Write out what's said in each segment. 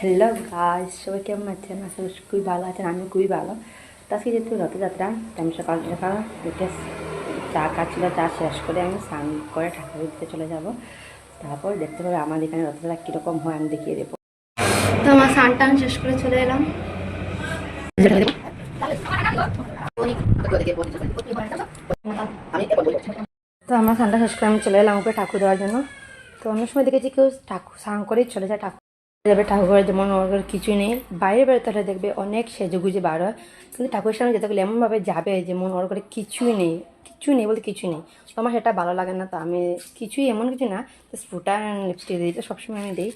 Hello guys, সবাই কেমন আছেন? আসলে খুবই ভালো আছেন, আমি খুবই ভালো। তো আজকে যেহেতু রথযাত্রা, আমি সকাল সকাল উঠে চা খাচ্ছিল, চা শেষ করে আমি স্নান করে ঠাকুর দিতে চলে যাব। তারপর দেখতে পাবে আমাদের এখানে রথযাত্রা কীরকম হয় আমি দেখিয়ে দেবো। তো আমার স্নান টান শেষ করে চলে এলাম। তো আমার স্নানটা শেষ করে আমি চলে এলাম উপরে ঠাকুর দেওয়ার জন্য। তো অন্য সময় দেখেছি কেউ ঠাকুর স্নান করেই চলে যায় ঠাকুর যাবে। ঠাকুরের যেমন ওর কিছুই নেই, বাইরে বেরোতে দেখবে অনেক সেজেগুজে বার হয়, কিন্তু ঠাকুরের সামনে যেতে গেলে এমনভাবে যাবে যেমন ওর ঘরে কিছুই নেই, কিছুই নেই বলতে কিছুই নেই। তো আমার সেটা ভালো লাগে না। তো আমি কিছুই এমন কিছু না, তো ফুটা লিপস্টিক দিই, তো সবসময় আমি দিই।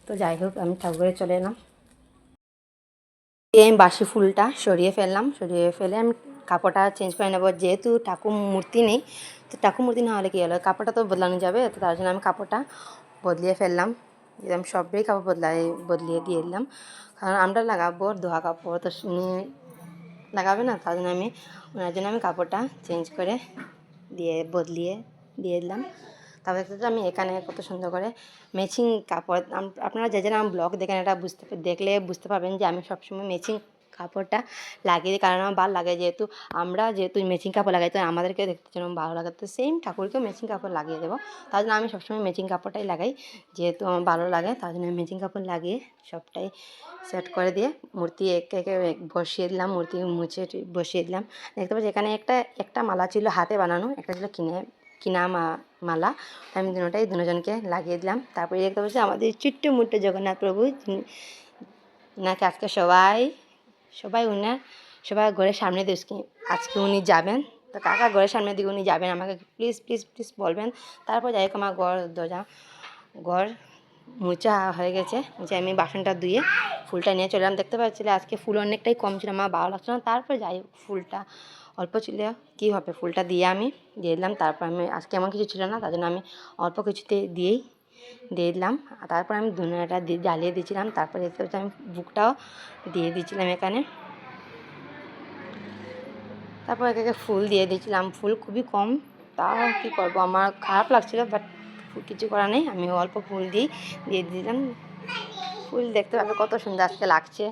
তো যাই হোক, আমি ঠাকুরে চলে এলাম। এই বাসি ফুলটা সরিয়ে ফেললাম, সরিয়ে ফেলে আমি কাপড়টা চেঞ্জ করে নেবো। যেহেতু ঠাকুর মূর্তি নেই, তো ঠাকুর মূর্তি না হলে কী হলো, কাপড়টা তো বদলানো যাবে। তো তার জন্য আমি কাপড়টা বদলিয়ে ফেললাম। এরকম সবই কাপড় বদলিয়ে দিয়ে দিলাম, কারণ আমরা লাগাবো ধোয়া কাপড়, তো লাগাবে না। তার জন্য ওনার জন্য আমি কাপড়টা চেঞ্জ করে বদলিয়ে দিয়ে দিলাম। তারপর আমি এখানে কত সুন্দর করে ম্যাচিং কাপড়, আপনারা যে যারা আমার ব্লগ দেখেন এটা দেখলে বুঝতে পারবেন যে আমি সবসময় ম্যাচিং কাপড়টা লাগিয়ে দিই, কারণ আমার ভালো লাগে। যেহেতু ম্যাচিং কাপড় লাগাই, তো আমাদেরকে দেখতে যেন ভালো লাগে। তো সেম ঠাকুরকেও ম্যাচিং কাপড় লাগিয়ে দেবো। তার জন্য আমি সবসময় ম্যাচিং কাপড়টাই লাগাই, যেহেতু আমার ভালো লাগে। তার জন্য আমি ম্যাচিং কাপড় লাগিয়ে সবটাই সেট করে দিয়ে মূর্তি একে বসিয়ে দিলাম, মূর্তি মুছে বসিয়ে দিলাম। দেখতে পাচ্ছি এখানে একটা মালা ছিল হাতে বানানো, একটা ছিল কিনা মালা। আমি দুজনকে লাগিয়ে দিলাম। তারপরে দেখতে পাচ্ছি আমাদের ছোট্ট মুট্ট জগন্নাথ প্রভু, নাকি আজকে সবাই ঘরের সামনে দিয়ে আজকে উনি যাবেন। তো কাকা ঘরের সামনের দিকে উনি যাবেন, আমাকে প্লিজ প্লিজ প্লিজ বলবেন। তারপর যাই হোক, আমার ঘর মোচা হয়ে গেছে, যে আমি বাসনটা ধুয়ে ফুলটা নিয়ে চলে এলাম। দেখতে পাচ্ছিলে আজকে ফুল অনেকটাই কম ছিল, আমার ভালো লাগছে না। তারপর যাই হোক, ফুলটা অল্প ছিল, কী হবে, ফুলটা দিয়ে দিলাম। তারপর আজকে এমন কিছু ছিল না, তার জন্য আমি অল্প কিছুতে দিয়ে দিলাম। তারপর আমি ধুনাটা জ্বালিয়ে দিয়েছিলাম। তারপর দেখতে পাচ্ছি আমি বুকটাও দিয়ে দিয়েছিলাম এখানে। তারপর একে ফুল দিয়ে দিয়েছিলাম, ফুল খুবই কম, তাও কী করবো, আমার খারাপ লাগছিলো, বাট কিছু করার নেই, আমি অল্প ফুল দিয়ে দিলাম। ফুল দেখতে পাবে কত সুন্দর আজকে লাগছে,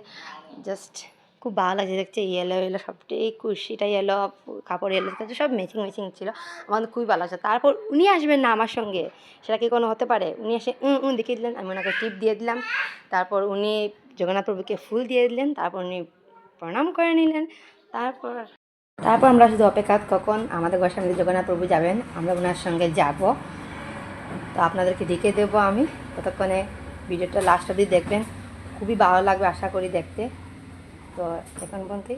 জাস্ট খুব ভালো লাগছে দেখছে। ইয়েলো সবটাই, কুর্সিটা ইয়েলো, কাপড় ইয়েলো, সব ম্যাচিং ছিল, আমাদের খুবই ভালো লাগছে। তারপর উনি আসবেন না আমার সঙ্গে, সেটা কি কোনো হতে পারে? উনি এসে দেখিয়ে দিলেন, আমি ওনাকে টিপ দিয়ে দিলাম। তারপর উনি জগন্নাথ প্রভুকে ফুল দিয়ে দিলেন, তারপর উনি প্রণাম করে নিলেন। তারপর আমরা শুধু অপেক্ষা কখন আমাদের ঘরের সামনে জগন্নাথ প্রভু যাবেন, আমরা ওনার সঙ্গে যাব। তো আপনাদেরকে দেখে দেবো আমি, ততক্ষণে ভিডিওটা লাস্ট অবধি দেখবেন, খুবই ভালো লাগবে আশা করি দেখতে। তো এখন পর্যন্তই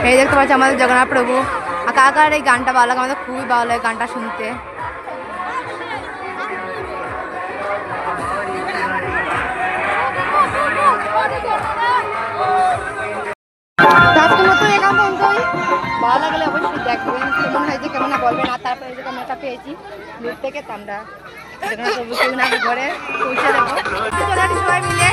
এই দেখতে পাচ্ছি আমাদের জগন্নাথ প্রভু। কাকার এই গানটা ভালো লাগে, আমাদের খুবই ভালো লাগে গানটা শুনতে। ভালো লাগলে অবশ্যই দেখবেন, কেমন হয়েছে কেমন না বলবেন। আর তারপরে যে মেয়েটা পেয়েছি দূর থেকে, তো আমরা জগন্নাথ প্রভুকে ঘরে পৌঁছে দেবো সবাই মিলে।